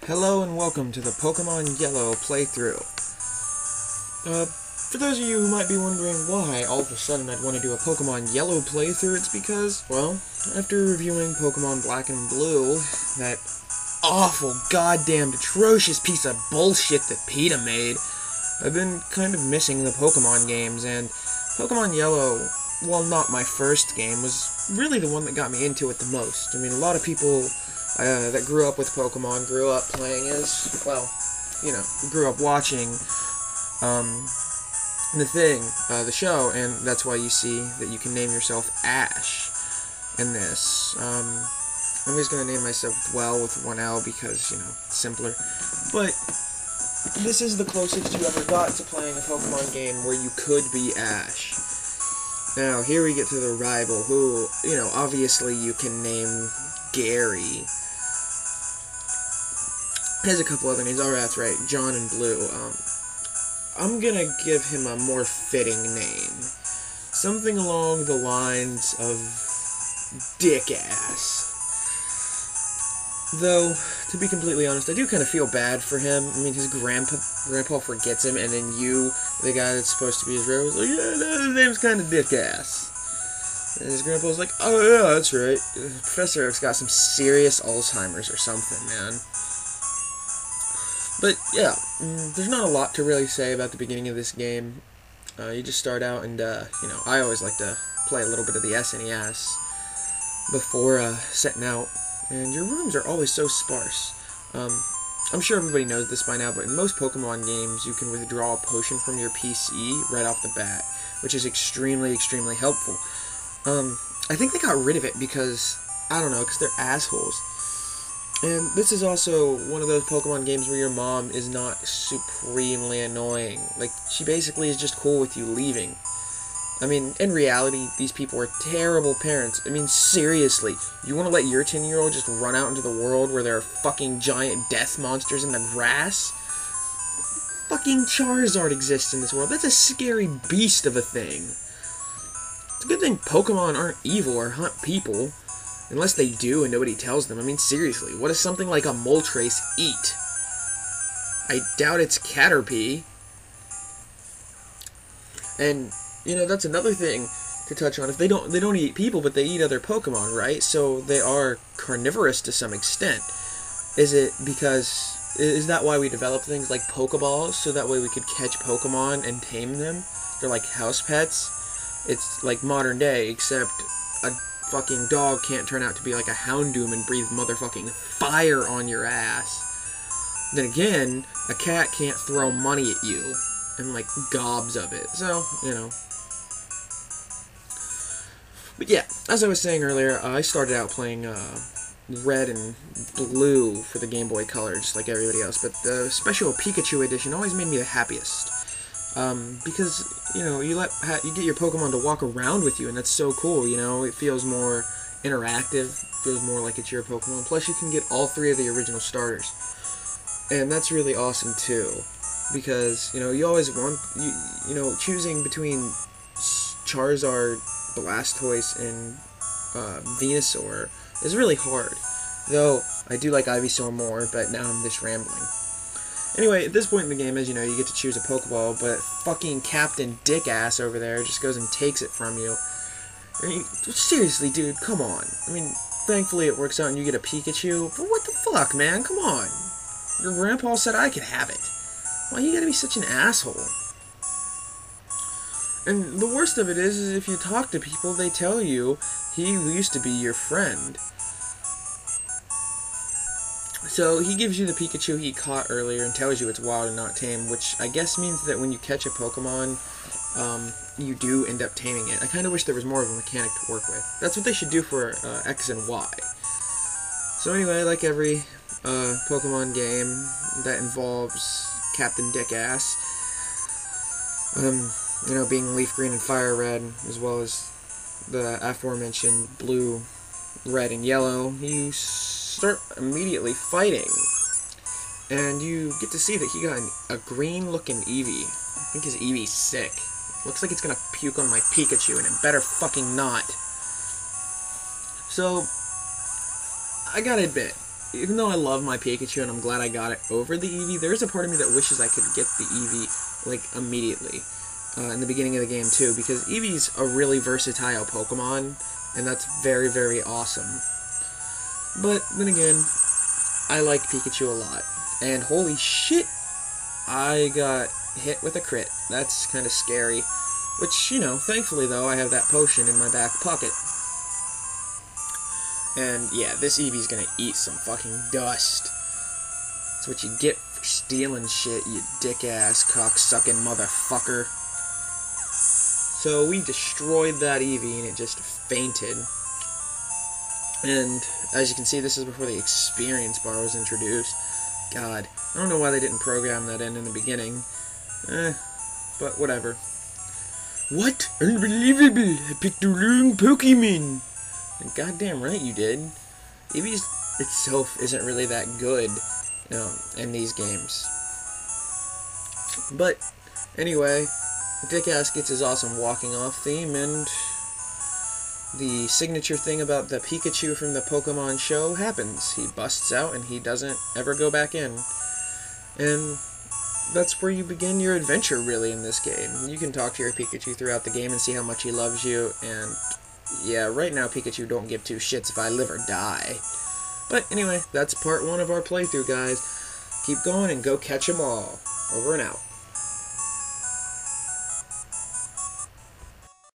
Hello and welcome to the Pokemon Yellow playthrough. For those of you who might be wondering why all of a sudden I'd want to do a Pokemon Yellow playthrough, it's because, well, after reviewing Pokemon Black and Blue, that awful, goddamn, atrocious piece of bullshit that PETA made, I've been kind of missing the Pokemon games, and Pokemon Yellow, while not my first game, was really the one that got me into it the most. I mean, a lot of people that grew up with Pokemon grew up playing as, well, you know, grew up watching the show, and that's why you see that you can name yourself Ash in this. I'm just going to name myself Dwell with one L because, you know, it's simpler. But this is the closest you ever got to playing a Pokemon game where you could be Ash. Now, here we get to the rival, who, you know, obviously you can name Gary. Has a couple other names. Oh, that's right, John and Blue. I'm gonna give him a more fitting name. Something along the lines of Dick-Ass. Though, to be completely honest, I do kind of feel bad for him. I mean, his grandpa forgets him, and then you, the guy that's supposed to be his rival, is like, yeah, his name's kind of Dick-Ass. And his grandpa's like, oh yeah, that's right. Professor Oak's got some serious Alzheimer's or something, man. But, yeah, there's not a lot to really say about the beginning of this game. You just start out and, you know, I always like to play a little bit of the SNES before setting out. And your rooms are always so sparse. I'm sure everybody knows this by now, but in most Pokemon games, you can withdraw a potion from your PC right off the bat, which is extremely, extremely helpful. I think they got rid of it because, I don't know, because they're assholes. And this is also one of those Pokemon games where your mom is not supremely annoying. Like, she basically is just cool with you leaving. I mean, in reality, these people are terrible parents. I mean, seriously, you want to let your 10-year-old just run out into the world where there are fucking giant death monsters in the grass? Fucking Charizard exists in this world. That's a scary beast of a thing. It's a good thing Pokemon aren't evil or hunt people. Unless they do and nobody tells them. I mean, seriously, what does something like a Moltres eat? I doubt it's Caterpie. And, you know, that's another thing to touch on. If they don't eat people, but they eat other Pokemon, right? So they are carnivorous to some extent. Is that why we develop things like Pokeballs? So that way we could catch Pokemon and tame them? They're like house pets. It's like modern day, except a fucking dog can't turn out to be like a Houndoom and breathe motherfucking fire on your ass. Then again, a cat can't throw money at you and like gobs of it. So, you know. But yeah, as I was saying earlier, I started out playing Red and Blue for the Game Boy Color, just like everybody else. But the Special Pikachu Edition always made me the happiest. Because, you know, you get your Pokemon to walk around with you, and that's so cool, you know, it feels more interactive, feels more like it's your Pokemon, plus you can get all three of the original starters, and that's really awesome, too, because, you know, you always want, you know, choosing between Charizard, Blastoise, and Venusaur is really hard, though I do like Ivysaur more, but now I'm just rambling. Anyway, at this point in the game, as you know, you get to choose a Pokeball, but fucking Captain Dick-Ass over there just goes and takes it from you. I mean, seriously, dude, come on. I mean, thankfully it works out and you get a Pikachu, but what the fuck, man? Come on. Your grandpa said I could have it. Why you gotta be such an asshole? And the worst of it is if you talk to people, they tell you he used to be your friend. So, he gives you the Pikachu he caught earlier and tells you it's wild and not tame, which I guess means that when you catch a Pokemon, you do end up taming it. I kind of wish there was more of a mechanic to work with. That's what they should do for X and Y. So anyway, like every Pokemon game that involves Captain Dick-Ass, you know, being Leaf Green and Fire Red, as well as the aforementioned Blue, Red, and Yellow, you start immediately fighting, and you get to see that he got a green-looking Eevee. I think his Eevee's sick. Looks like it's gonna puke on my Pikachu, and it better fucking not. So, I gotta admit, even though I love my Pikachu and I'm glad I got it over the Eevee, there is a part of me that wishes I could get the Eevee, like, immediately. In the beginning of the game, too, because Eevee's a really versatile Pokemon, and that's very, very awesome. But, then again, I like Pikachu a lot. And holy shit, I got hit with a crit. That's kind of scary. Which, you know, thankfully, though, I have that potion in my back pocket. And, yeah, this Eevee's gonna eat some fucking dust. That's what you get for stealing shit, you dick-ass, cock-sucking motherfucker. So we destroyed that Eevee, and it just fainted. And, as you can see, this is before the experience bar was introduced. God, I don't know why they didn't program that in the beginning. But whatever. What? Unbelievable! I picked the wrong Pokemon! Goddamn right you did. Eevee itself isn't really that good, you know, in these games. But, anyway, Dick-Ass gets his awesome walking off theme, and the signature thing about the Pikachu from the Pokemon show happens. He busts out and he doesn't ever go back in. And that's where you begin your adventure, really, in this game. You can talk to your Pikachu throughout the game and see how much he loves you, and yeah, right now Pikachu don't give two shits if I live or die. But anyway, that's part 1 of our playthrough, guys. Keep going and go catch 'em all. Over and out.